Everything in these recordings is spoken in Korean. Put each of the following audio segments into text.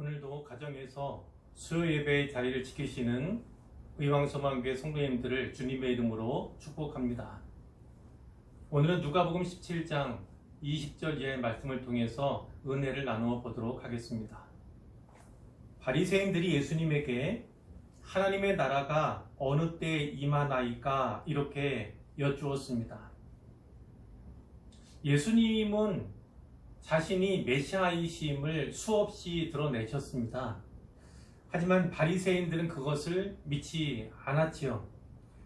오늘도 가정에서 수요 예배의 자리를 지키시는 의왕소망교회 성도님들을 주님의 이름으로 축복합니다. 오늘은 누가복음 17장 20절 이하의 말씀을 통해서 은혜를 나누어 보도록 하겠습니다. 바리새인들이 예수님에게 하나님의 나라가 어느 때에 임하나이까 이렇게 여쭈었습니다. 예수님은 자신이 메시아이심을 수없이 드러내셨습니다. 하지만 바리새인들은 그것을 믿지 않았지요.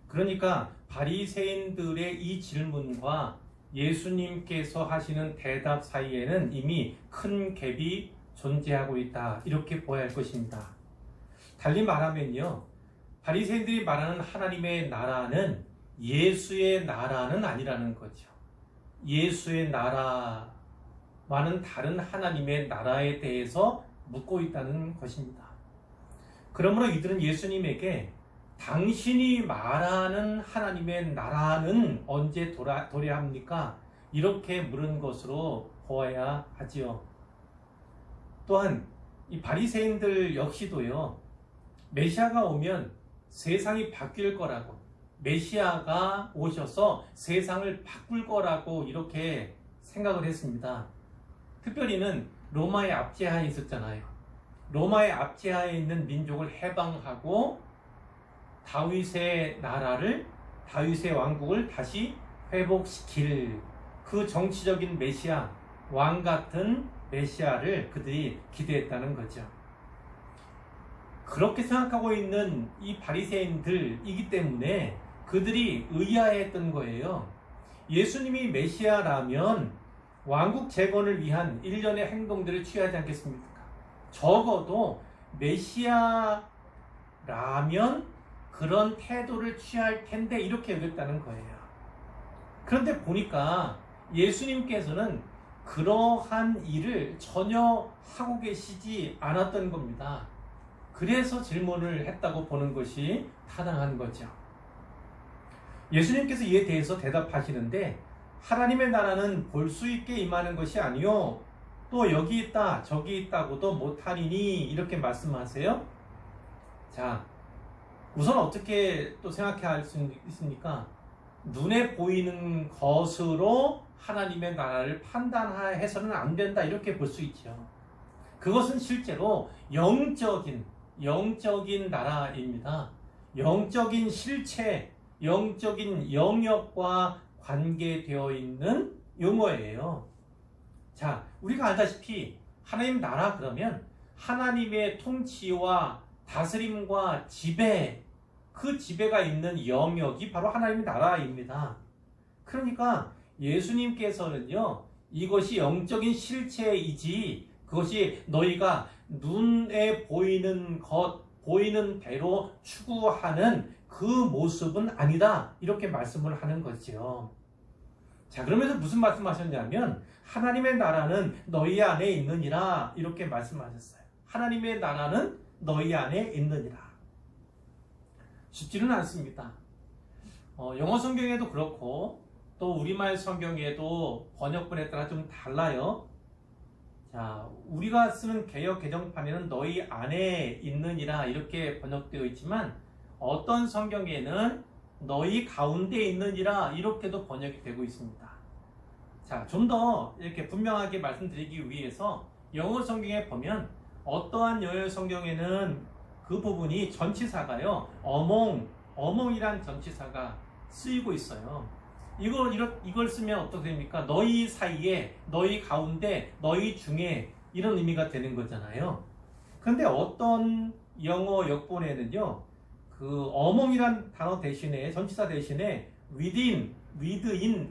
그러니까 바리새인들의 이 질문과 예수님께서 하시는 대답 사이에는 이미 큰 갭이 존재하고 있다, 이렇게 보아야 할 것입니다. 달리 말하면요, 바리새인들이 말하는 하나님의 나라는 예수의 나라는 아니라는 거죠. 예수의 나라와는 다른 하나님의 나라에 대해서 묻고 있다는 것입니다. 그러므로 이들은 예수님에게 당신이 말하는 하나님의 나라는 언제 도래합니까? 이렇게 물은 것으로 보아야 하지요. 또한 이 바리새인들 역시도요, 메시아가 오면 세상이 바뀔 거라고, 메시아가 오셔서 세상을 바꿀 거라고 이렇게 생각을 했습니다. 특별히는 로마의 압제하에 있었잖아요. 로마의 압제하에 있는 민족을 해방하고 다윗의 나라를, 다윗의 왕국을 다시 회복시킬 그 정치적인 메시아, 왕 같은 메시아를 그들이 기대했다는 거죠. 그렇게 생각하고 있는 이 바리새인들이기 때문에 그들이 의아했던 거예요. 예수님이 메시아라면 왕국 재건을 위한 일련의 행동들을 취하지 않겠습니까? 적어도 메시아라면 그런 태도를 취할 텐데 이렇게 여겼다는 거예요. 그런데 보니까 예수님께서는 그러한 일을 전혀 하고 계시지 않았던 겁니다. 그래서 질문을 했다고 보는 것이 타당한 거죠. 예수님께서 이에 대해서 대답하시는데, 하나님의 나라는 볼 수 있게 임하는 것이 아니요 또 여기 있다 저기 있다고도 못하리니 이렇게 말씀하세요. 자, 우선 어떻게 또 생각해야 할 수 있습니까? 눈에 보이는 것으로 하나님의 나라를 판단해서는 안 된다, 이렇게 볼 수 있죠. 그것은 실제로 영적인 나라입니다. 영적인 실체, 영적인 영역과 관계되어 있는 용어예요. 자, 우리가 알다시피 하나님 나라 그러면 하나님의 통치와 다스림과 지배, 그 지배가 있는 영역이 바로 하나님의 나라입니다. 그러니까 예수님께서는요, 이것이 영적인 실체이지 그것이 너희가 눈에 보이는 것, 보이는 대로 추구하는 그 모습은 아니다, 이렇게 말씀을 하는 거죠. 자, 그러면서 무슨 말씀하셨냐면 하나님의 나라는 너희 안에 있느니라, 이렇게 말씀하셨어요. 하나님의 나라는 너희 안에 있느니라. 쉽지는 않습니다. 영어 성경에도 그렇고 또 우리말 성경에도 번역본에 따라 좀 달라요. 자, 우리가 쓰는 개역 개정판에는 너희 안에 있느니라 이렇게 번역되어 있지만 어떤 성경에는 너희 가운데 있느니라 이렇게도 번역이 되고 있습니다. 자, 좀 더 이렇게 분명하게 말씀드리기 위해서 영어 성경에 보면 어떠한 영어 성경에는 그 부분이 전치사가요, 어몽이란 전치사가 쓰이고 있어요. 이걸 쓰면 어떻게 됩니까? 너희 사이에, 너희 가운데, 너희 중에, 이런 의미가 되는 거잖아요. 그런데 어떤 영어 역본에는요, 그 어몽이란 단어 대신에, 전치사 대신에 within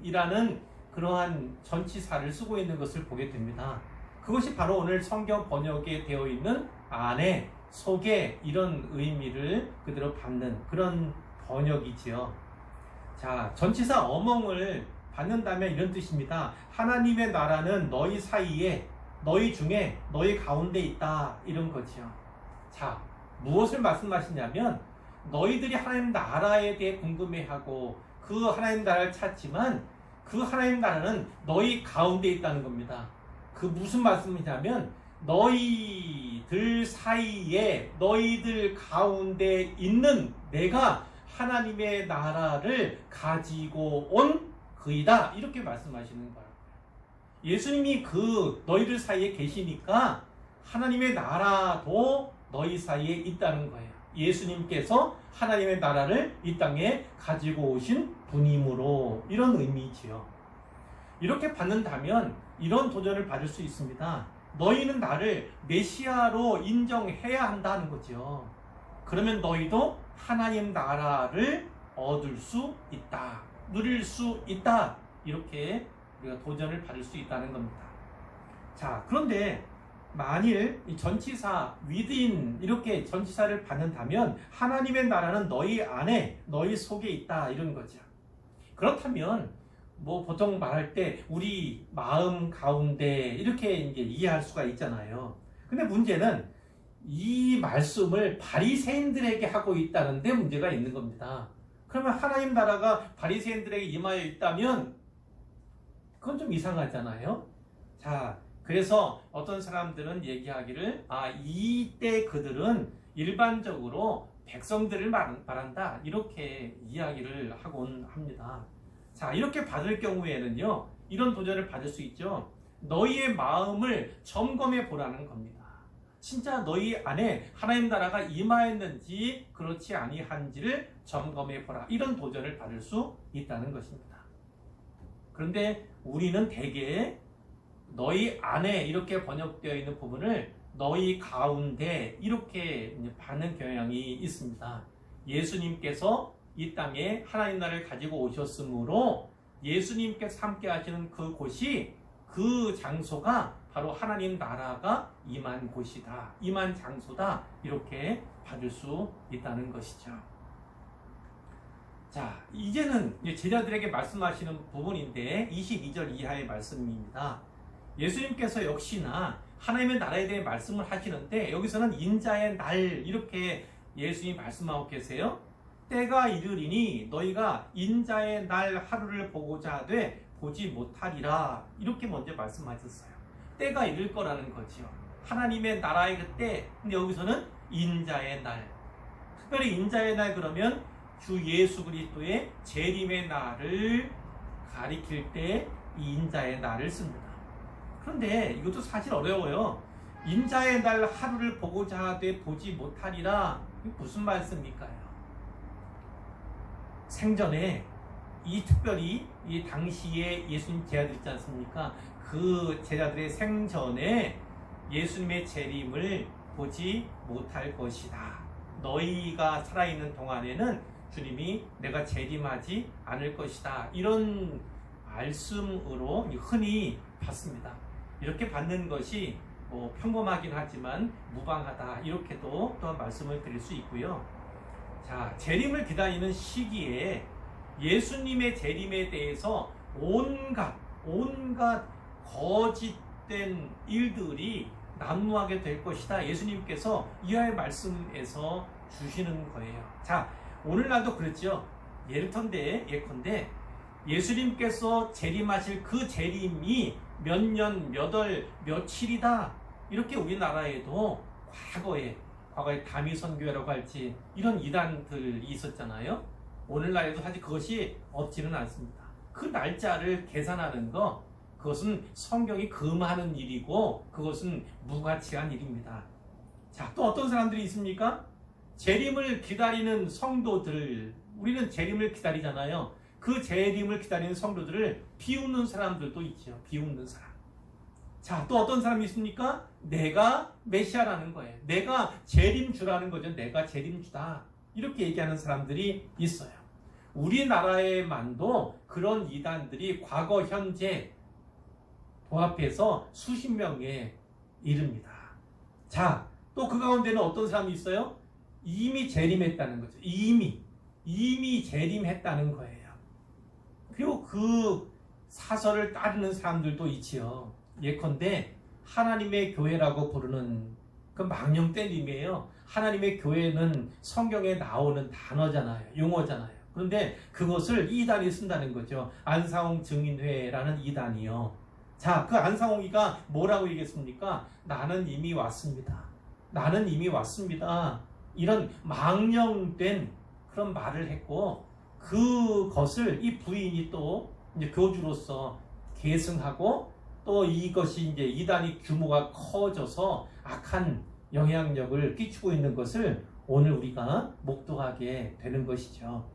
이라는 그러한 전치사를 쓰고 있는 것을 보게 됩니다. 그것이 바로 오늘 성경 번역에 되어 있는 안에, 속에, 이런 의미를 그대로 받는 그런 번역이지요. 자, 전치사 어몽을 받는다면 이런 뜻입니다. 하나님의 나라는 너희 사이에, 너희 중에, 너희 가운데 있다, 이런 거지요. 자, 무엇을 말씀하시냐면 너희들이 하나님 나라에 대해 궁금해하고 그 하나님 나라를 찾지만 그 하나님 나라는 너희 가운데 있다는 겁니다. 그 무슨 말씀이냐면 너희들이 너희들 사이에 너희들 가운데 있는 내가 하나님의 나라를 가지고 온 그이다. 이렇게 말씀하시는 거예요. 예수님이 그 너희들 사이에 계시니까 하나님의 나라도 너희 사이에 있다는 거예요. 예수님께서 하나님의 나라를 이 땅에 가지고 오신 분이므로 이런 의미지요. 이렇게 받는다면 이런 도전을 받을 수 있습니다. 너희는 나를 메시아로 인정해야 한다는 거죠. 그러면 너희도 하나님 나라를 얻을 수 있다. 누릴 수 있다. 이렇게 우리가 도전을 받을 수 있다는 겁니다. 자, 그런데 만일 이 전치사 within 이렇게 전치사를 받는다면 하나님의 나라는 너희 안에 너희 속에 있다 이런 거죠. 그렇다면 뭐 보통 말할 때 우리 마음 가운데 이렇게 이제 이해할 수가 있잖아요. 근데 문제는 이 말씀을 바리새인들에게 하고 있다는 데 문제가 있는 겁니다. 그러면 하나님 나라가 바리새인들에게 임하여 있다면 그건 좀 이상하잖아요. 자, 그래서 어떤 사람들은 얘기하기를 이때 그들은 일반적으로 백성들을 말한다 이렇게 이야기를 하곤 합니다. 자, 이렇게 받을 경우에는요 이런 도전을 받을 수 있죠. 너희의 마음을 점검해 보라는 겁니다. 진짜 너희 안에 하나님 나라가 임하였는지 그렇지 아니한지를 점검해 보라. 이런 도전을 받을 수 있다는 것입니다. 그런데 우리는 대개 너희 안에 이렇게 번역되어 있는 부분을 너희 가운데 이렇게 받는 경향이 있습니다. 예수님께서 이 땅에 하나님 나라를 가지고 오셨으므로 예수님께서 함께 하시는 그 곳이 그 장소가 바로 하나님 나라가 임한 곳이다. 임한 장소다. 이렇게 받을 수 있다는 것이죠. 자, 이제는 제자들에게 말씀하시는 부분인데 22절 이하의 말씀입니다. 예수님께서 역시나 하나님의 나라에 대해 말씀을 하시는데 여기서는 인자의 날 이렇게 예수님이 말씀하고 계세요. 때가 이르리니 너희가 인자의 날 하루를 보고자 하되 보지 못하리라. 이렇게 먼저 말씀하셨어요. 때가 이를 거라는 거죠. 하나님의 나라의 그때, 근데 여기서는 인자의 날. 특별히 인자의 날 그러면 주 예수 그리스도의 재림의 날을 가리킬 때 이 인자의 날을 씁니다. 그런데 이것도 사실 어려워요. 인자의 날 하루를 보고자 하되 보지 못하리라. 이게 무슨 말씀입니까? 생전에 특별히 이 당시에 예수님 제자들 있지 않습니까? 그 제자들의 생전에 예수님의 재림을 보지 못할 것이다. 너희가 살아있는 동안에는 주님이 내가 재림하지 않을 것이다. 이런 말씀으로 흔히 받습니다. 이렇게 받는 것이 평범하긴 하지만 무방하다. 이렇게도 또한 말씀을 드릴 수 있고요. 자, 재림을 기다리는 시기에 예수님의 재림에 대해서 온갖 거짓된 일들이 난무하게 될 것이다. 예수님께서 이하의 말씀에서 주시는 거예요. 자, 오늘날도 그렇죠. 예컨대 예수님께서 재림하실 그 재림이 몇 년, 몇 월, 며칠이다. 이렇게 우리나라에도 과거에 다미 선교회라고 할지 이런 이단들이 있었잖아요. 오늘날에도 사실 그것이 없지는 않습니다. 그 날짜를 계산하는 거, 그것은 성경이 금하는 일이고 그것은 무가치한 일입니다. 자, 또 어떤 사람들이 있습니까? 재림을 기다리는 성도들, 우리는 재림을 기다리잖아요. 그 재림을 기다리는 성도들을 비웃는 사람들도 있죠. 비웃는 사람. 자, 또 어떤 사람이 있습니까? 내가 메시아라는 거예요. 내가 재림주라는 거죠. 내가 재림주다. 이렇게 얘기하는 사람들이 있어요. 우리나라에만도 그런 이단들이 과거, 현재 도합해서 수십 명에 이릅니다. 자, 또 그 가운데는 어떤 사람이 있어요? 이미 재림했다는 거죠. 이미 재림했다는 거예요. 그리고 그 사설을 따르는 사람들도 있지요. 예컨대 하나님의 교회라고 부르는 그 망령된 의미예요. 하나님의 교회는 성경에 나오는 단어잖아요. 용어잖아요. 그런데 그것을 이단이 쓴다는 거죠. 안상홍 증인회라는 이단이요. 자, 그 안상홍이가 뭐라고 얘기했습니까? 나는 이미 왔습니다. 나는 이미 왔습니다. 이런 망령된 그런 말을 했고, 그것을 이 부인이 또 이제 교주로서 계승하고, 또 이것이 이제 이단이 규모가 커져서 악한 영향력을 끼치고 있는 것을 오늘 우리가 목도하게 되는 것이죠.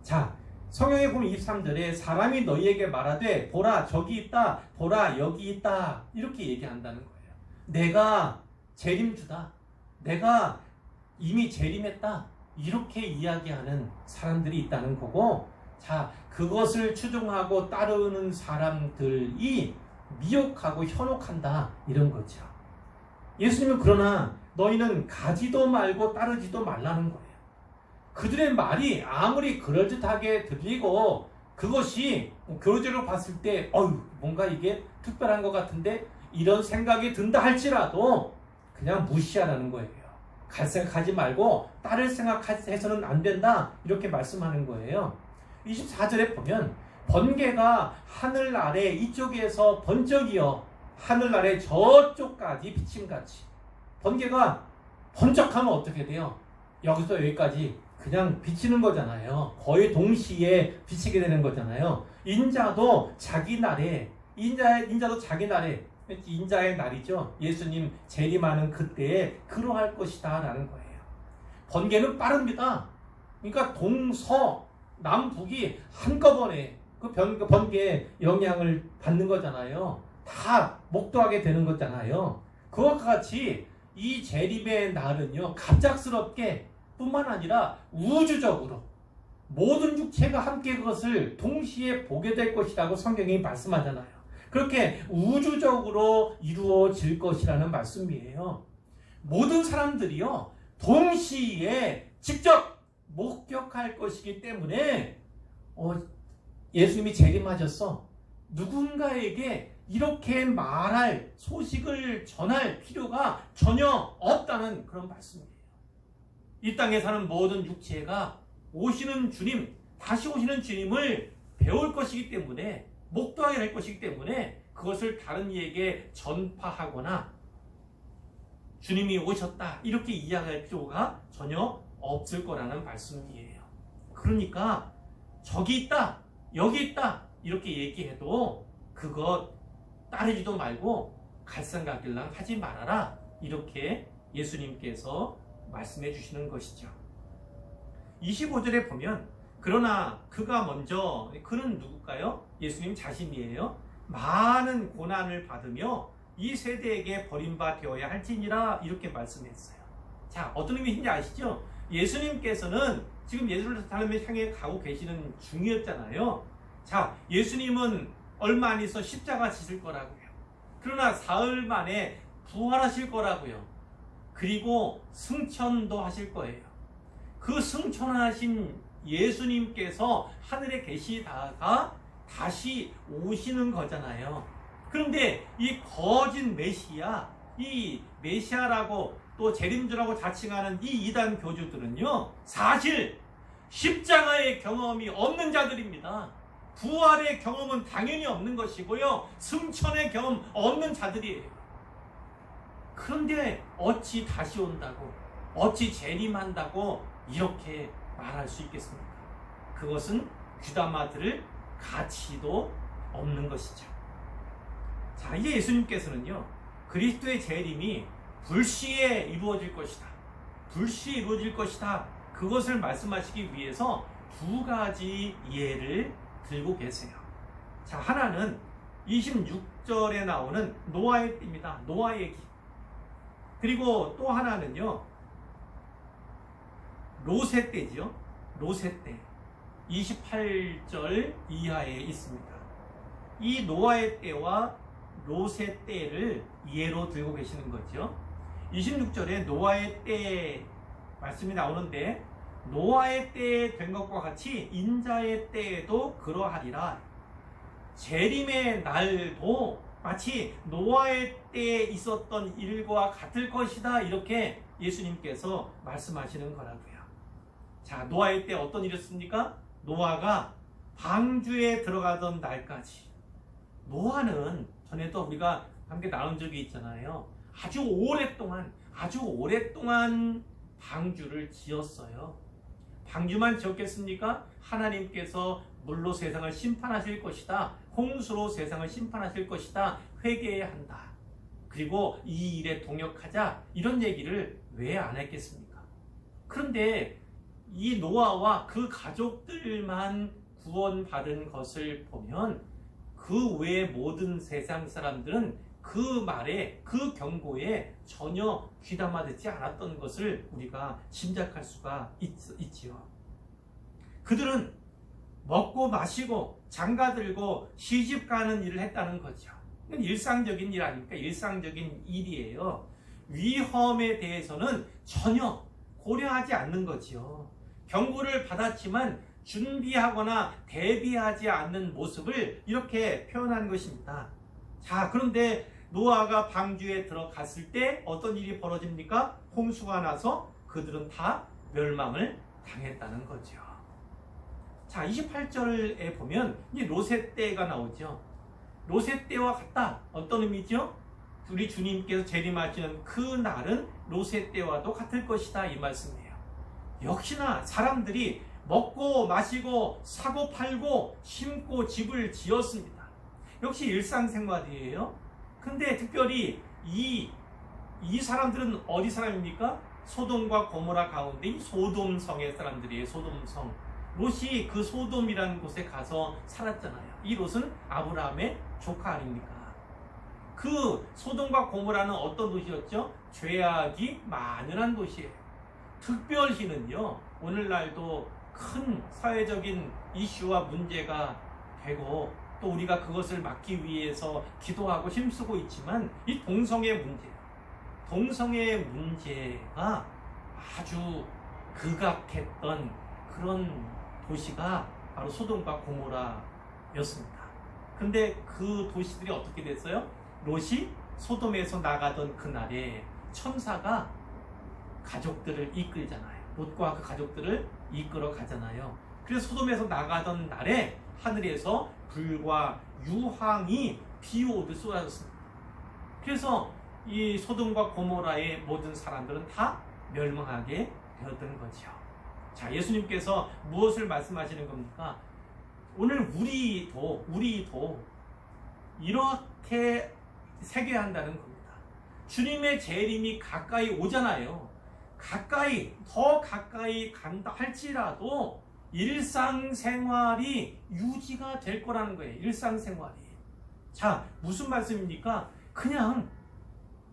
자, 성경에 보면 23절에 사람이 너희에게 말하되 보라 저기 있다, 보라 여기 있다, 이렇게 얘기한다는 거예요. 내가 재림주다, 내가 이미 재림했다, 이렇게 이야기하는 사람들이 있다는 거고, 자, 그것을 추종하고 따르는 사람들이 미혹하고 현혹한다, 이런 거죠. 예수님은 그러나 너희는 가지도 말고 따르지도 말라는 거예요. 그들의 말이 아무리 그럴듯하게 들리고 그것이 교리적으로 봤을 때 뭔가 이게 특별한 것 같은데 이런 생각이 든다 할지라도 그냥 무시하라는 거예요. 갈 생각하지 말고 따를 생각해서는 안 된다, 이렇게 말씀하는 거예요. 24절에 보면 번개가 하늘 아래 이쪽에서 번쩍이어 하늘 아래 저쪽까지 비침같이, 번개가 번쩍하면 어떻게 돼요? 여기서 여기까지 그냥 비치는 거잖아요. 거의 동시에 비치게 되는 거잖아요. 인자도 자기 날에, 인자도 자기 날에, 인자의 날이죠. 예수님 재림하는 그때에 그러할 것이다 라는 거예요. 번개는 빠릅니다. 그러니까 동서 남북이 한꺼번에 그 번개의 영향을 받는 거잖아요. 다 목도하게 되는 거잖아요. 그것과 같이 이 재림의 날은요, 갑작스럽게 뿐만 아니라 우주적으로 모든 육체가 함께 그것을 동시에 보게 될 것이라고 성경이 말씀하잖아요. 그렇게 우주적으로 이루어질 것이라는 말씀이에요. 모든 사람들이요, 동시에 직접 목격할 것이기 때문에 예수님이 재림하셨어, 누군가에게 이렇게 말할, 소식을 전할 필요가 전혀 없다는 그런 말씀이에요. 이 땅에 사는 모든 육체가 오시는 주님, 다시 오시는 주님을 배울 것이기 때문에, 목도하게 될 것이기 때문에 그것을 다른 이에게 전파하거나 주님이 오셨다 이렇게 이야기할 필요가 전혀 없을 거라는 말씀이에요. 그러니까 저기 있다, 여기 있다 이렇게 얘기해도 그것 따르지도 말고 갈 생각일랑 하지 말아라, 이렇게 예수님께서 말씀해 주시는 것이죠. 25절에 보면 그러나 그가 먼저, 그는 누굴까요? 예수님 자신이에요. 많은 고난을 받으며 이 세대에게 버림받아야 할지니라, 이렇게 말씀했어요. 자, 어떤 의미인지 아시죠? 예수님께서는 지금 예루살렘을 향해 가고 계시는 중이었잖아요. 자, 예수님은 얼마 안 있어 십자가 지실 거라고요. 그러나 사흘 만에 부활하실 거라고요. 그리고 승천도 하실 거예요. 그 승천하신 예수님께서 하늘에 계시다가 다시 오시는 거잖아요. 그런데 이 거짓 메시아, 이 메시아라고 또 재림주라고 자칭하는 이 이단 교주들은요, 사실 십자가의 경험이 없는 자들입니다. 부활의 경험은 당연히 없는 것이고요, 승천의 경험 없는 자들이에요. 그런데 어찌 다시 온다고, 어찌 재림한다고 이렇게 말할 수 있겠습니까? 그것은 귀담아 들을 가치도 없는 것이죠. 자, 이제 예수님께서는요, 그리스도의 재림이 불시에 이루어질 것이다, 불시에 이루어질 것이다, 그것을 말씀하시기 위해서 두 가지 예를 들고 계세요. 자, 하나는 26절에 나오는 노아의 때입니다. 노아 얘기. 그리고 또 하나는요, 롯의 때죠. 롯의 때. 28절 이하에 있습니다. 이 노아의 때와 롯의 때를 예로 들고 계시는 거죠. 26절에 노아의 때 말씀이 나오는데, 노아의 때에 된 것과 같이 인자의 때에도 그러하리라. 재림의 날도 마치 노아의 때에 있었던 일과 같을 것이다, 이렇게 예수님께서 말씀하시는 거라고요. 자, 노아의 때 어떤 일이었습니까? 노아가 방주에 들어가던 날까지. 노아는 전에도 우리가 함께 나눈 적이 있잖아요. 아주 오랫동안 아주 오랫동안 방주를 지었어요. 방주만 지었겠습니까? 하나님께서 물로 세상을 심판하실 것이다. 홍수로 세상을 심판하실 것이다. 회개해야 한다. 그리고 이 일에 동역하자. 이런 얘기를 왜 안 했겠습니까? 그런데 이 노아와 그 가족들만 구원받은 것을 보면 그 외의 모든 세상 사람들은 그 말에, 그 경고에 전혀 귀담아 듣지 않았던 것을 우리가 짐작할 수가 있지요. 그들은 먹고 마시고 장가들고 시집가는 일을 했다는 거죠. 이건 일상적인 일 아닙니까? 일상적인 일이에요. 위험에 대해서는 전혀 고려하지 않는 거지요. 경고를 받았지만 준비하거나 대비하지 않는 모습을 이렇게 표현한 것입니다. 자, 그런데 노아가 방주에 들어갔을 때 어떤 일이 벌어집니까? 홍수가 나서 그들은 다 멸망을 당했다는 거죠. 자, 28절에 보면 이 롯의 때가 나오죠. 롯의 때와 같다. 어떤 의미죠? 우리 주님께서 재림하시는 그 날은 롯의 때와도 같을 것이다, 이 말씀이에요. 역시나 사람들이 먹고 마시고 사고 팔고 심고 집을 지었습니다. 역시 일상생활이에요. 근데 특별히 이 사람들은 어디 사람입니까? 소돔과 고모라 가운데 이 소돔성의 사람들이에요. 소돔성. 롯이 그 소돔이라는 곳에 가서 살았잖아요. 이 롯은 아브라함의 조카 아닙니까? 그 소돔과 고모라는 어떤 도시였죠? 죄악이 만연한 도시예요. 특별히는요, 오늘날도 큰 사회적인 이슈와 문제가 되고 또 우리가 그것을 막기 위해서 기도하고 힘쓰고 있지만 이 동성애 문제가 아주 극악했던 그런 도시가 바로 소돔과 고모라였습니다. 근데 그 도시들이 어떻게 됐어요? 롯이 소돔에서 나가던 그날에 천사가 가족들을 이끌잖아요. 롯과 그 가족들을 이끌어 가잖아요. 그래서 소돔에서 나가던 날에 하늘에서 불과 유황이 비 오듯 쏟아졌습니다. 그래서 이 소돔과 고모라의 모든 사람들은 다 멸망하게 되었던 거죠. 자, 예수님께서 무엇을 말씀하시는 겁니까? 오늘 우리도 이렇게 새겨야 한다는 겁니다. 주님의 재림이 가까이 오잖아요. 더 가까이 간다 할지라도 일상생활이 유지가 될 거라는 거예요. 일상생활이. 자, 무슨 말씀입니까? 그냥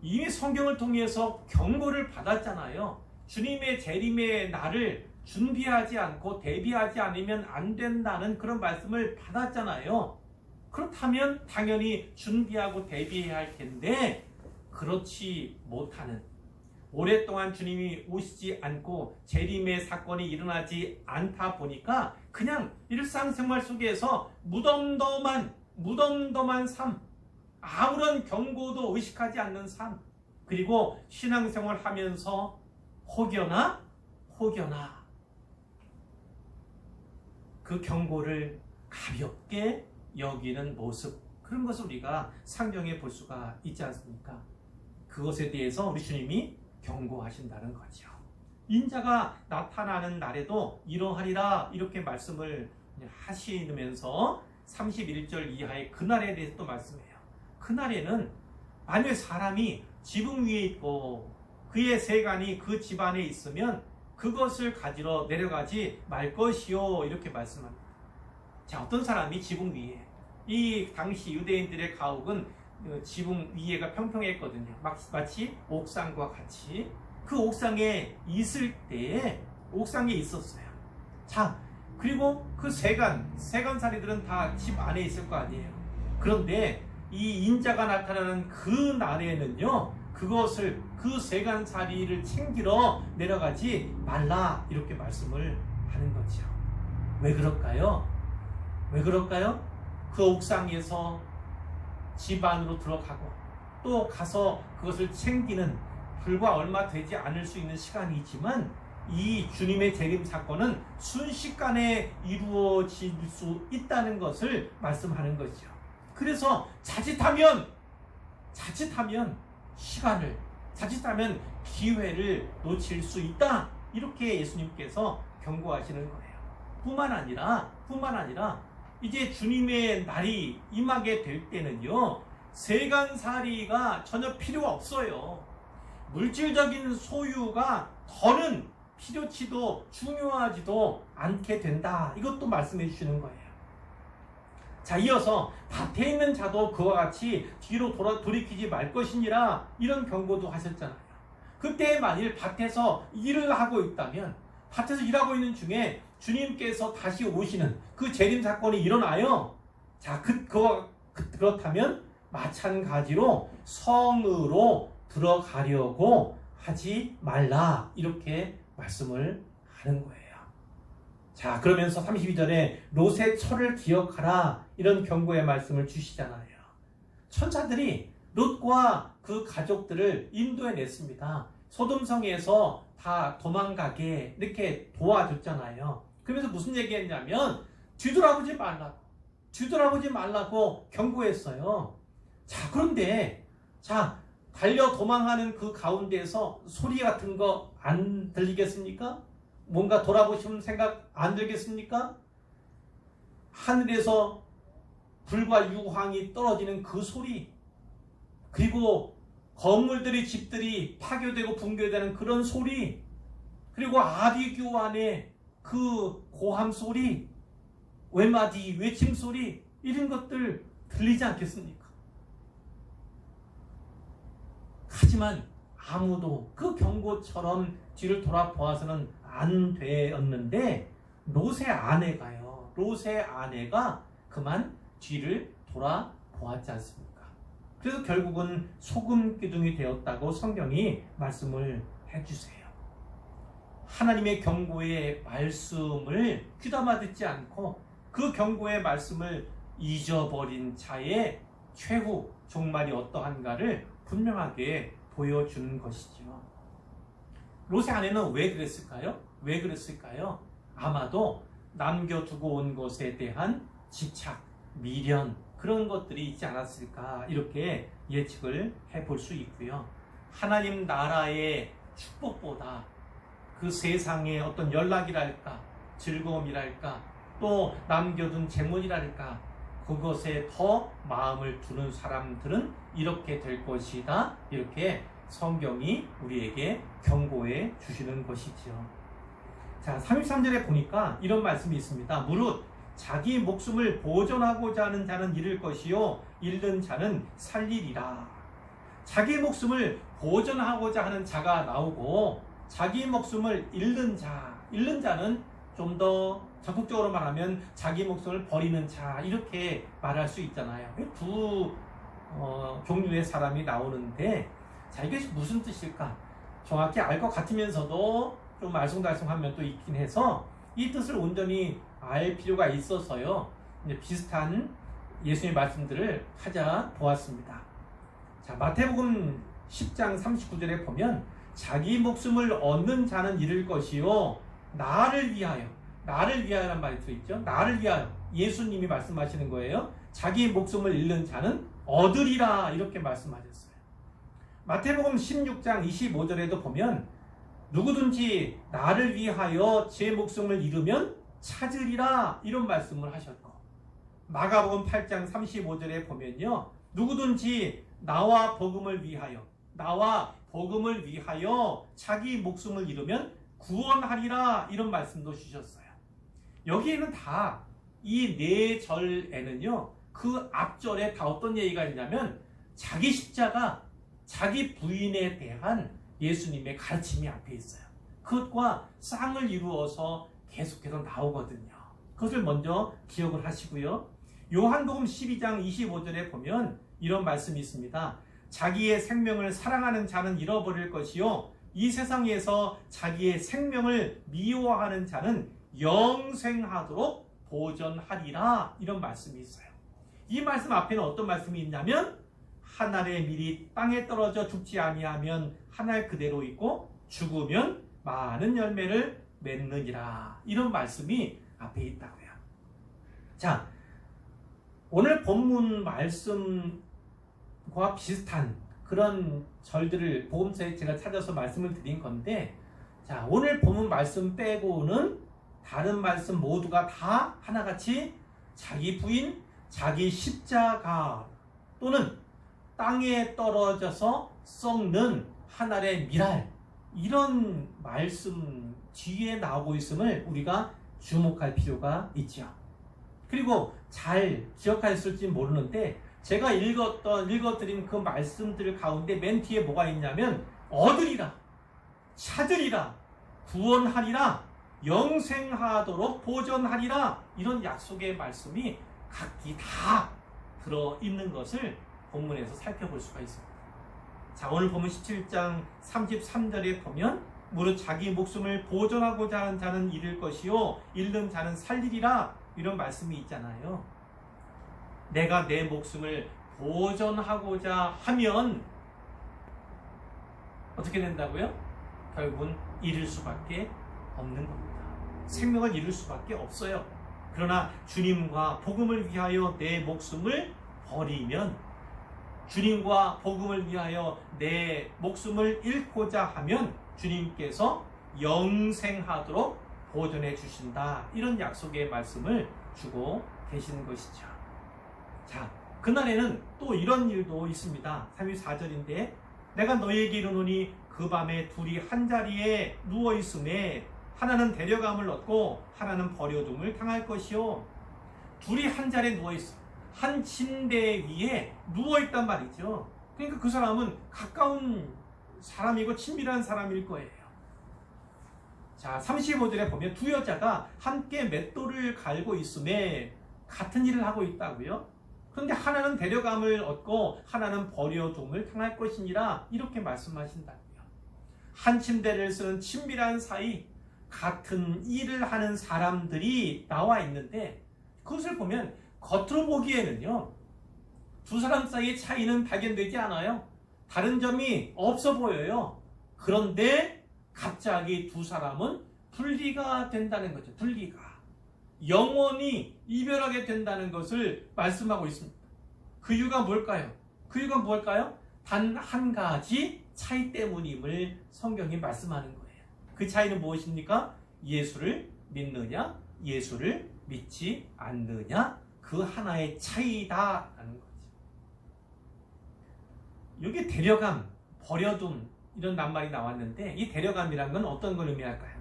이미 성경을 통해서 경고를 받았잖아요. 주님의 재림의 날을 준비하지 않고 대비하지 않으면 안 된다는 그런 말씀을 받았잖아요. 그렇다면 당연히 준비하고 대비해야 할 텐데 그렇지 못하는, 오랫동안 주님이 오시지 않고 재림의 사건이 일어나지 않다 보니까 그냥 일상생활 속에서 무덤덤한 삶, 아무런 경고도 의식하지 않는 삶, 그리고 신앙생활 하면서 혹여나 그 경고를 가볍게 여기는 모습, 그런 것을 우리가 성경에 볼 수가 있지 않습니까? 그것에 대해서 우리 주님이 경고하신다는 거죠. 인자가 나타나는 날에도 이러하리라, 이렇게 말씀을 하시면서 31절 이하의 그날에 대해서 또 말씀해요. 그날에는 만약 사람이 지붕 위에 있고 그의 세간이 그 집안에 있으면 그것을 가지러 내려가지 말 것이요, 이렇게 말씀합니다. 자, 어떤 사람이 지붕 위에, 이 당시 유대인들의 가옥은 지붕 위에가 평평했거든요. 마치 옥상과 같이 그 옥상에 있을 때에 옥상에 있었어요. 자, 그리고 그 세간살이들은 다 집 안에 있을 거 아니에요. 그런데 이 인자가 나타나는 그 날에는요, 그 세간살이를 챙기러 내려가지 말라, 이렇게 말씀을 하는 거죠. 왜 그럴까요? 그 옥상에서 집 안으로 들어가고 또 가서 그것을 챙기는 불과 얼마 되지 않을 수 있는 시간이지만 이 주님의 재림 사건은 순식간에 이루어질 수 있다는 것을 말씀하는 것이죠. 그래서 자칫하면 시간을 자칫하면 기회를 놓칠 수 있다. 이렇게 예수님께서 경고하시는 거예요. 뿐만 아니라 이제 주님의 날이 임하게 될 때는요, 세간살이가 전혀 필요 없어요. 물질적인 소유가 더는 필요치도 중요하지도 않게 된다. 이것도 말씀해 주시는 거예요. 자, 이어서 밭에 있는 자도 그와 같이 뒤로 돌이키지 말 것이니라, 이런 경고도 하셨잖아요. 그때 만일 밭에서 일을 하고 있다면, 밭에서 일하고 있는 중에 주님께서 다시 오시는 그 재림 사건이 일어나요. 자, 그렇다면 마찬가지로 성으로 들어가려고 하지 말라, 이렇게 말씀을 하는 거예요. 자, 그러면서 32절에 롯의 철을 기억하라, 이런 경고의 말씀을 주시잖아요. 천사들이 롯과 그 가족들을 인도해냈습니다. 소돔성에서 다 도망가게 이렇게 도와줬잖아요. 그러면서 무슨 얘기했냐면 뒤돌아보지 말라고 경고했어요. 자, 그런데 달려 도망하는 그 가운데서 소리 같은 거 안 들리겠습니까? 뭔가 돌아보시면 생각 안 들겠습니까? 하늘에서 불과 유황이 떨어지는 그 소리, 그리고 건물들이, 집들이 파괴되고 붕괴되는 그런 소리, 그리고 아비규 안에 그 고함 소리, 외마디 외침 소리, 이런 것들 들리지 않겠습니까? 하지만 아무도 그 경고처럼 뒤를 돌아보아서는 안 되었는데 롯의 아내가 그만 뒤를 돌아보았지 않습니까? 그래서 결국은 소금 기둥이 되었다고 성경이 말씀을 해주세요. 하나님의 경고의 말씀을 귀담아 듣지 않고 그 경고의 말씀을 잊어버린 자의 최후 종말이 어떠한가를 분명하게 보여주는 것이죠. 롯의 아내는 왜 그랬을까요? 아마도 남겨두고 온 것에 대한 집착, 미련, 그런 것들이 있지 않았을까, 이렇게 예측을 해볼 수 있고요. 하나님 나라의 축복보다 그 세상의 어떤 연락이랄까, 즐거움이랄까, 또 남겨둔 재물이랄까, 그것에 더 마음을 두는 사람들은 이렇게 될 것이다, 이렇게 성경이 우리에게 경고해 주시는 것이죠. 자, 33절에 보니까 이런 말씀이 있습니다. 무릇 자기 목숨을 보존하고자 하는 자는 잃을 것이요 잃는 자는 살리리라. 자기 목숨을 보존하고자 하는 자가 나오고, 자기 목숨을 잃는 자는 좀 더 적극적으로 말하면 자기 목숨을 버리는 자, 이렇게 말할 수 있잖아요. 두 종류의 사람이 나오는데, 자, 이게 무슨 뜻일까? 정확히 알 것 같으면서도 좀 알쏭달쏭한 면도 있긴 해서 이 뜻을 온전히 알 필요가 있어서요, 이제 비슷한 예수님의 말씀들을 찾아보았습니다. 자, 마태복음 10장 39절에 보면 자기 목숨을 얻는 자는 잃을 것이요 나를 위하여란 말이 들어있죠. 나를 위하여, 예수님이 말씀하시는 거예요. 자기 목숨을 잃는 자는 얻으리라, 이렇게 말씀하셨어요. 마태복음 16장 25절에도 보면 누구든지 나를 위하여 제 목숨을 잃으면 찾으리라, 이런 말씀을 하셨고, 마가복음 8장 35절에 보면요, 누구든지 나와 복음을 위하여 자기 목숨을 잃으면 구원하리라, 이런 말씀도 주셨어요. 여기에는 다 이 네 절에는요, 그 앞절에 다 어떤 얘기가 있냐면 자기 십자가, 자기 부인에 대한 예수님의 가르침이 앞에 있어요. 그것과 쌍을 이루어서 계속해서 나오거든요. 그것을 먼저 기억을 하시고요. 요한복음 12장 25절에 보면 이런 말씀이 있습니다. 자기의 생명을 사랑하는 자는 잃어버릴 것이요 이 세상에서 자기의 생명을 미워하는 자는 영생하도록 보존하리라, 이런 말씀이 있어요. 이 말씀 앞에는 어떤 말씀이 있냐면 한 알의 밀이 땅에 떨어져 죽지 아니하면 한 알 그대로 있고 죽으면 많은 열매를 맺느니라, 이런 말씀이 앞에 있다고요. 자, 오늘 본문 말씀과 비슷한 그런 절들을 복음서에 제가 찾아서 말씀을 드린 건데, 자, 오늘 본문 말씀 빼고는 다른 말씀 모두가 다 하나같이 자기 부인, 자기 십자가 또는 땅에 떨어져서 썩는 한 알의 밀알, 이런 말씀 뒤에 나오고 있음을 우리가 주목할 필요가 있죠. 그리고 잘 기억하셨을지 모르는데, 제가 읽어드린 그 말씀들 가운데 맨 뒤에 뭐가 있냐면, 얻으리라, 찾으리라, 구원하리라, 영생하도록 보전하리라, 이런 약속의 말씀이 각기 다 들어있는 것을 본문에서 살펴볼 수가 있습니다. 자, 오늘 보면 17장 33절에 보면, 무릇 자기 목숨을 보존하고자 하는 자는 잃을 것이요 잃는 자는 살리리라, 이런 말씀이 있잖아요. 내가 내 목숨을 보존하고자 하면 어떻게 된다고요? 결국은 잃을 수밖에 없는 겁니다. 생명을 잃을 수밖에 없어요. 그러나 주님과 복음을 위하여 내 목숨을 버리면, 주님과 복음을 위하여 내 목숨을 잃고자 하면 주님께서 영생하도록 보존해 주신다, 이런 약속의 말씀을 주고 계시는 것이죠. 자, 그날에는 또 이런 일도 있습니다. 34절인데, 내가 너희에게 이르노니 그 밤에 둘이 한 자리에 누워 있음에 하나는 데려감을 얻고 하나는 버려둠을 당할 것이요. 둘이 한 자리에 누워 있어, 한 침대 위에 누워 있단 말이죠. 그러니까 그 사람은 가까운 사람이고 친밀한 사람일 거예요. 자, 35절에 보면 두 여자가 함께 맷돌을 갈고 있음에 같은 일을 하고 있다고요. 그런데 하나는 데려감을 얻고 하나는 버려둠을 당할 것이니라, 이렇게 말씀하신다고요. 한 침대를 쓰는 친밀한 사이, 같은 일을 하는 사람들이 나와 있는데, 그것을 보면 겉으로 보기에는요, 두 사람 사이의 차이는 발견되지 않아요. 다른 점이 없어 보여요. 그런데 갑자기 두 사람은 분리가 된다는 거죠. 분리가. 영원히 이별하게 된다는 것을 말씀하고 있습니다. 그 이유가 뭘까요? 그 이유가 뭘까요? 단 한 가지 차이 때문임을 성경이 말씀하는 거예요. 그 차이는 무엇입니까? 예수를 믿느냐, 예수를 믿지 않느냐, 그 하나의 차이다라는 거죠. 여기 데려감, 버려둠, 이런 낱말이 나왔는데, 이 데려감이란 건 어떤 걸 의미할까요?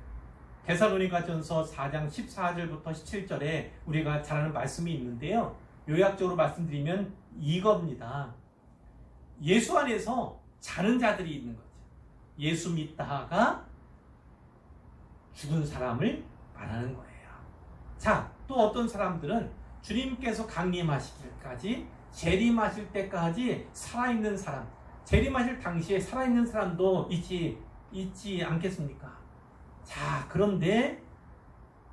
데살로니가전서 4장 14절부터 17절에 우리가 잘 아는 말씀이 있는데요, 요약적으로 말씀드리면 이겁니다. 예수 안에서 자는 자들이 있는 거죠. 예수 믿다가 죽은 사람을 말하는 거예요. 자, 또 어떤 사람들은 주님께서 강림하시기까지, 재림하실 때까지 살아있는 사람, 재림하실 당시에 살아있는 사람도 있지 않겠습니까? 자, 그런데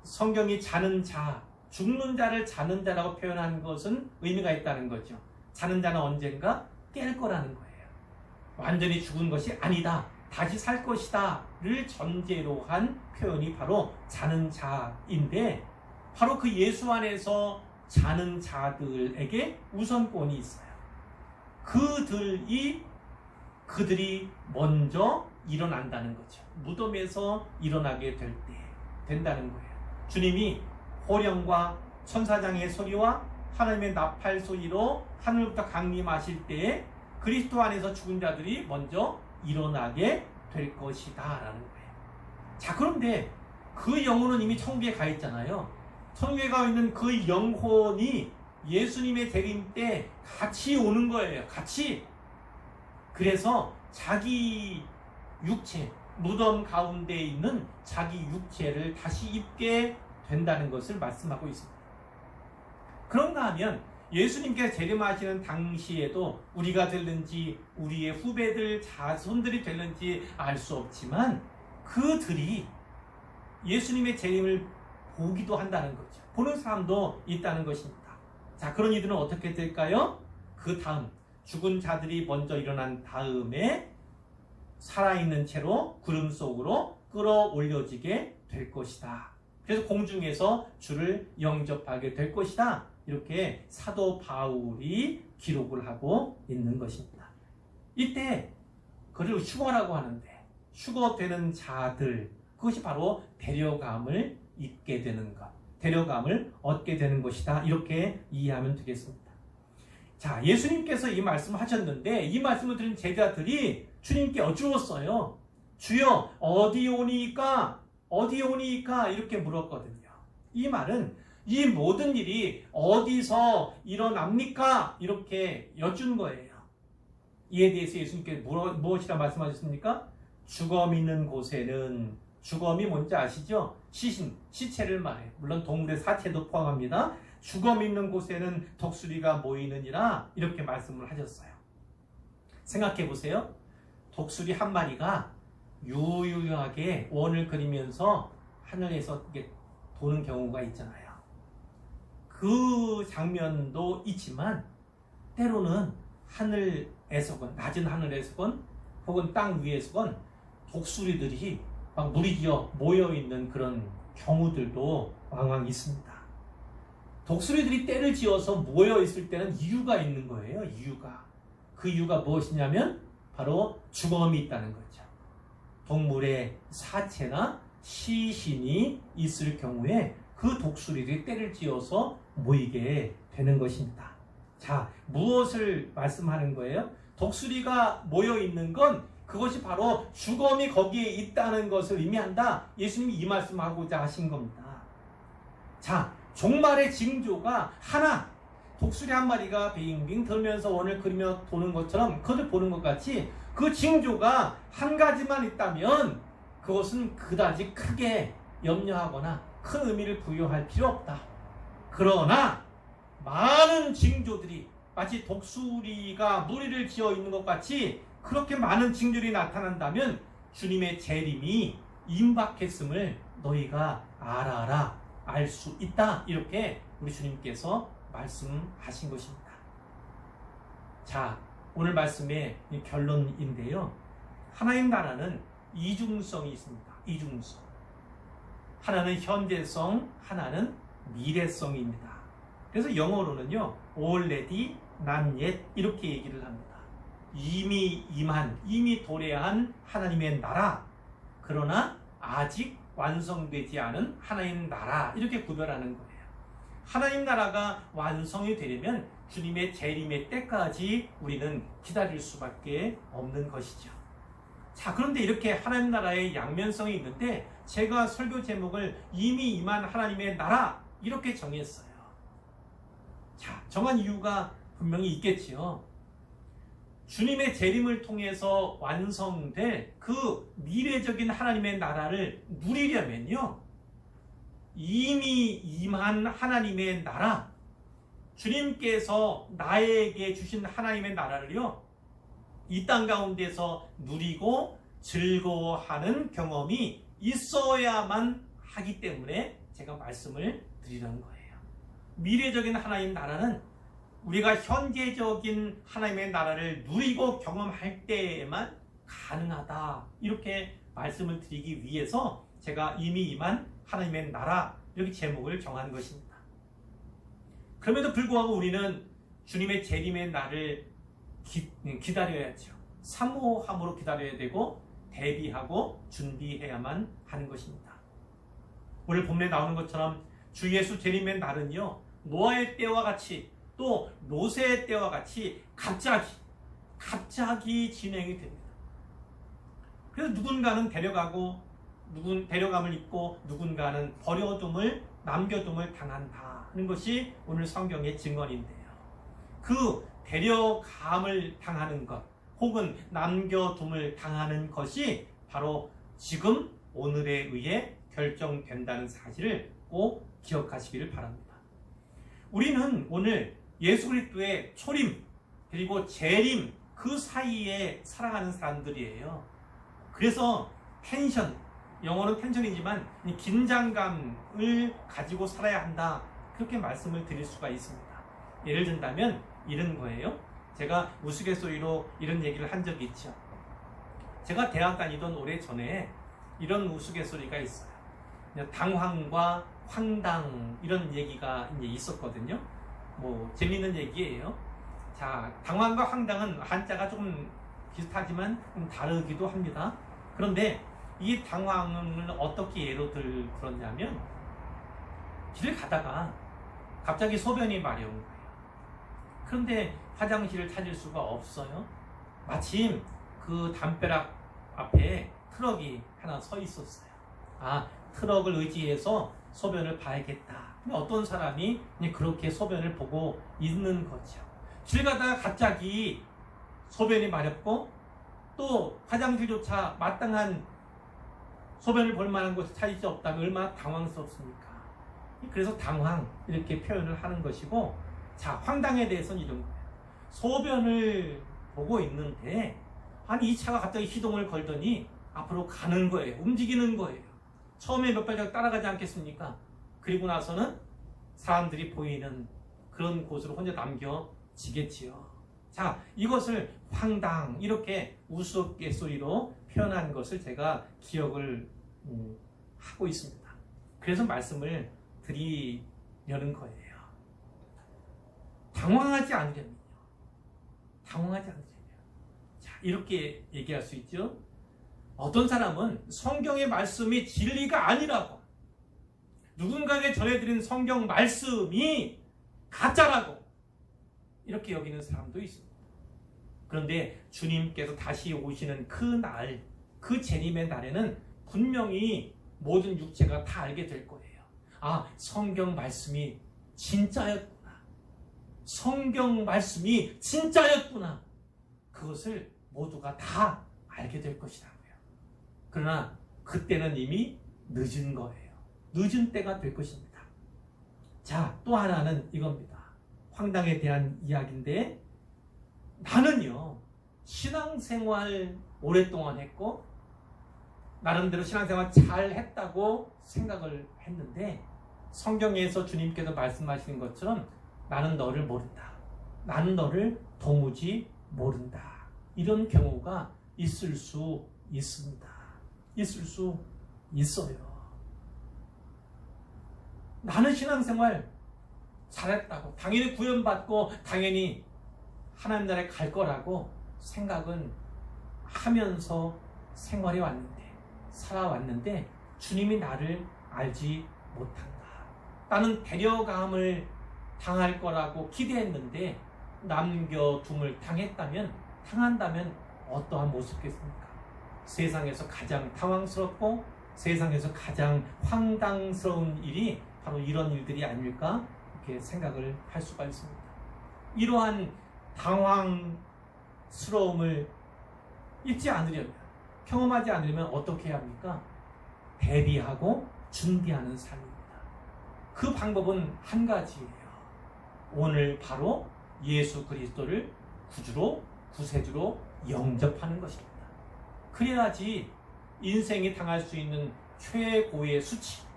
성경이 자는 자, 죽는 자를 자는 자라고 표현한 것은 의미가 있다는 거죠. 자는 자는 언젠가 깰 거라는 거예요. 완전히 죽은 것이 아니다, 다시 살 것이다를 전제로 한 표현이 바로 자는 자인데, 바로 그 예수 안에서 자는 자들에게 우선권이 있어요. 그들이 먼저 일어난다는 거죠. 무덤에서 일어나게 될 때 된다는 거예요. 주님이 호령과 천사장의 소리와 하나님의 나팔 소리로 하늘부터 강림하실 때에 그리스도 안에서 죽은 자들이 먼저 일어나게 될 것이다 라는 거예요. 자, 그런데 그 영혼은 이미 천국에 가 있잖아요. 천국에 가 있는 그 영혼이 예수님의 재림 때 같이 오는 거예요. 같이. 그래서 자기 육체, 무덤 가운데 있는 자기 육체를 다시 입게 된다는 것을 말씀하고 있습니다. 그런가 하면 예수님께서 재림하시는 당시에도 우리가 될는지 우리의 후배들, 자손들이 될는지 알 수 없지만 그들이 예수님의 재림을 보기도 한다는 거죠. 보는 사람도 있다는 것입니다. 자, 그런 이들은 어떻게 될까요? 그 다음 죽은 자들이 먼저 일어난 다음에 살아있는 채로 구름 속으로 끌어올려지게 될 것이다. 그래서 공중에서 주를 영접하게 될 것이다. 이렇게 사도 바울이 기록을 하고 있는 것입니다. 이때 그를 휴거라고 하는데, 휴거되는 자들, 그것이 바로 데려감을 입게 되는 것, 데려감을 얻게 되는 것이다. 이렇게 이해하면 되겠습니다. 자, 예수님께서 이 말씀을 하셨는데 이 말씀을 들은 제자들이 주님께 여쭈었어요. 주여 어디 오니까? 어디 오니까? 이렇게 물었거든요. 이 말은 이 모든 일이 어디서 일어납니까? 이렇게 여쭈는 거예요. 이에 대해서 예수님께서 무엇이라 말씀하셨습니까? 주검 있는 곳에는, 주검이 뭔지 아시죠? 시체를 말해요. 물론 동물의 사체도 포함합니다. 주검 있는 곳에는 독수리가 모이느니라, 이렇게 말씀을 하셨어요. 생각해 보세요. 독수리 한 마리가 유유하게 원을 그리면서 하늘에서 이렇게 도는 경우가 있잖아요. 그 장면도 있지만 때로는 하늘에서건, 낮은 하늘에서건 혹은 땅 위에서건 독수리들이 막 무리지어 모여있는 그런 경우들도 왕왕 있습니다. 독수리들이 떼를 지어서 모여있을 때는 이유가 있는 거예요. 이유가. 그 이유가 무엇이냐면 바로 주검이 있다는 거죠. 동물의 사체나 시신이 있을 경우에 그 독수리들이 떼를 지어서 모이게 되는 것입니다. 자, 무엇을 말씀하는 거예요? 독수리가 모여있는 건 그것이 바로 주검이 거기에 있다는 것을 의미한다. 예수님이 이 말씀하고자 하신 겁니다. 자, 종말의 징조가 하나, 독수리 한 마리가 빙빙 돌면서 원을 그리며 도는 것처럼 그것을 보는 것 같이 그 징조가 한 가지만 있다면 그것은 그다지 크게 염려하거나 큰 의미를 부여할 필요 없다. 그러나 많은 징조들이 마치 독수리가 무리를 지어 있는 것 같이 그렇게 많은 징조들이 나타난다면 주님의 재림이 임박했음을 너희가 알아라, 알 수 있다. 이렇게 우리 주님께서 말씀하신 것입니다. 자, 오늘 말씀의 결론인데요. 하나님 나라는 이중성이 있습니다. 이중성. 하나는 현재성, 하나는 미래성입니다. 그래서 영어로는요, already, not yet 이렇게 얘기를 합니다. 이미 임한, 이미 도래한 하나님의 나라, 그러나 아직 완성되지 않은 하나님 나라, 이렇게 구별하는 거예요. 하나님 나라가 완성이 되려면 주님의 재림의 때까지 우리는 기다릴 수밖에 없는 것이죠. 자, 그런데 이렇게 하나님 나라의 양면성이 있는데 제가 설교 제목을 이미 임한 하나님의 나라 이렇게 정했어요. 자, 정한 이유가 분명히 있겠지요. 주님의 재림을 통해서 완성될 그 미래적인 하나님의 나라를 누리려면요, 이미 임한 하나님의 나라, 주님께서 나에게 주신 하나님의 나라를요, 이 땅 가운데서 누리고 즐거워하는 경험이 있어야만 하기 때문에 제가 말씀을 드리는 거예요. 미래적인 하나님 나라는 우리가 현재적인 하나님의 나라를 누리고 경험할 때에만 가능하다. 이렇게 말씀을 드리기 위해서 제가 이미 임한 하나님의 나라 이렇게 제목을 정한 것입니다. 그럼에도 불구하고 우리는 주님의 재림의 날을 기다려야죠. 사모함으로 기다려야 되고 대비하고 준비해야만 하는 것입니다. 오늘 본문에 나오는 것처럼 주 예수 재림의 날은요, 노아의 때와 같이 또 노새의 때와 같이 갑자기 진행이 됩니다. 그래서 누군가는 데려가고 데려감을 입고 누군가는 버려둠을 남겨둠을 당한다는 것이 오늘 성경의 증언인데요. 그 데려감을 당하는 것 혹은 남겨둠을 당하는 것이 바로 지금 오늘에 의해 결정된다는 사실을 꼭 기억하시기를 바랍니다. 우리는 오늘 예수 그리스도의 초림 그리고 재림 그 사이에 살아가는 사람들이에요. 그래서 텐션, 영어는 텐션이지만 긴장감을 가지고 살아야 한다, 그렇게 말씀을 드릴 수가 있습니다. 예를 든다면 이런 거예요. 제가 우스갯소리로 이런 얘기를 한 적이 있죠. 제가 대학 다니던 오래전에 이런 우스갯소리가 있어요. 당황과 황당 이런 얘기가 이제 있었거든요. 뭐 재밌는 얘기예요. 자, 당황과 황당은 한자가 조금 비슷하지만 좀 다르기도 합니다. 그런데 이 당황을 어떻게 예로 들었냐면 길을 가다가 갑자기 소변이 마려운 거예요. 그런데 화장실을 찾을 수가 없어요. 마침 그 담벼락 앞에 트럭이 하나 서 있었어요. 아, 트럭을 의지해서 소변을 봐야겠다. 어떤 사람이 그렇게 소변을 보고 있는 거죠. 길 가다가 갑자기 소변이 마렵고 또 화장실조차 마땅한 소변을 볼 만한 곳이 찾을 수 없다면 얼마나 당황스럽습니까? 그래서 당황 이렇게 표현을 하는 것이고, 자, 황당에 대해서는 이런 거예요. 소변을 보고 있는데 아니 이 차가 갑자기 시동을 걸더니 앞으로 가는 거예요. 움직이는 거예요. 처음에 몇 발짝 따라가지 않겠습니까? 그리고 나서는 사람들이 보이는 그런 곳으로 혼자 남겨지겠지요. 자, 이것을 황당 이렇게 우스갯소리로 표현한 것을 제가 기억을 하고 있습니다. 그래서 말씀을 드리려는 거예요. 당황하지 않으려면요. 당황하지 않으려면. 자, 이렇게 얘기할 수 있죠. 어떤 사람은 성경의 말씀이 진리가 아니라고, 누군가에게 전해드린 성경 말씀이 가짜라고 이렇게 여기는 사람도 있습니다. 그런데 주님께서 다시 오시는 그 날, 그 재림의 날에는 분명히 모든 육체가 다 알게 될 거예요. 아, 성경 말씀이 진짜였구나. 성경 말씀이 진짜였구나. 그것을 모두가 다 알게 될 것이라고요. 그러나 그때는 이미 늦은 거예요. 늦은 때가 될 것입니다. 자, 또 하나는 이겁니다. 황당에 대한 이야기인데, 나는요 신앙생활 오랫동안 했고 나름대로 신앙생활 잘 했다고 생각을 했는데, 성경에서 주님께서 말씀하시는 것처럼 나는 너를 모른다, 나는 너를 도무지 모른다, 이런 경우가 있을 수 있습니다. 있을 수 있어요. 나는 신앙생활 잘했다고, 당연히 구원받고 당연히 하나님 나라에 갈 거라고 생각은 하면서 생활해 왔는데, 살아왔는데 주님이 나를 알지 못한다. 나는 데려감을 당할 거라고 기대했는데 남겨둠을 당한다면 어떠한 모습이겠습니까? 세상에서 가장 당황스럽고 세상에서 가장 황당스러운 일이 바로 이런 일들이 아닐까, 이렇게 생각을 할 수가 있습니다. 이러한 당황스러움을 잊지 않으려면, 경험하지 않으려면 어떻게 해야 합니까? 대비하고 준비하는 삶입니다. 그 방법은 한 가지예요. 오늘 바로 예수 그리스도를 구주로, 구세주로 영접하는 것입니다. 그래야지 인생이 당할 수 있는 최고의 수치,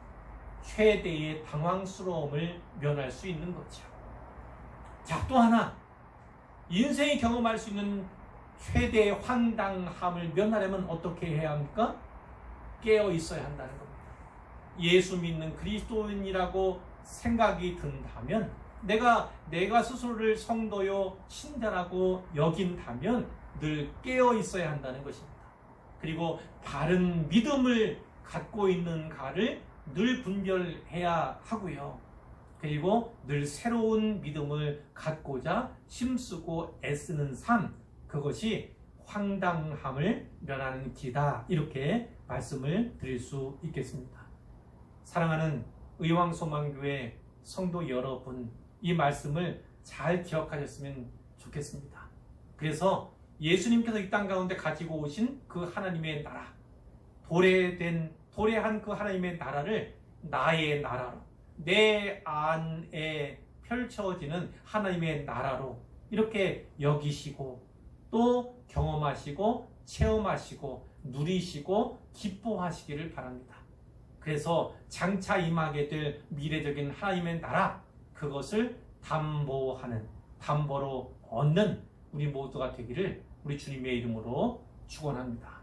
최대의 당황스러움을 면할 수 있는 거죠. 자, 또 하나, 인생이 경험할 수 있는 최대의 황당함을 면하려면 어떻게 해야 합니까? 깨어 있어야 한다는 겁니다. 예수 믿는 그리스도인이라고 생각이 든다면, 내가 스스로를 성도요 신자라고 여긴다면 늘 깨어 있어야 한다는 것입니다. 그리고 바른 믿음을 갖고 있는가를 늘 분별해야 하고요. 그리고 늘 새로운 믿음을 갖고자 힘쓰고 애쓰는 삶, 그것이 황당함을 면하는 길이다, 이렇게 말씀을 드릴 수 있겠습니다. 사랑하는 의왕소망교회 성도 여러분, 이 말씀을 잘 기억하셨으면 좋겠습니다. 그래서 예수님께서 이 땅 가운데 가지고 오신 그 하나님의 나라, 도래한 그 하나님의 나라를 나의 나라로, 내 안에 펼쳐지는 하나님의 나라로 이렇게 여기시고 또 경험하시고 체험하시고 누리시고 기뻐하시기를 바랍니다. 그래서 장차 임하게 될 미래적인 하나님의 나라, 그것을 담보로 얻는 우리 모두가 되기를 우리 주님의 이름으로 축원합니다.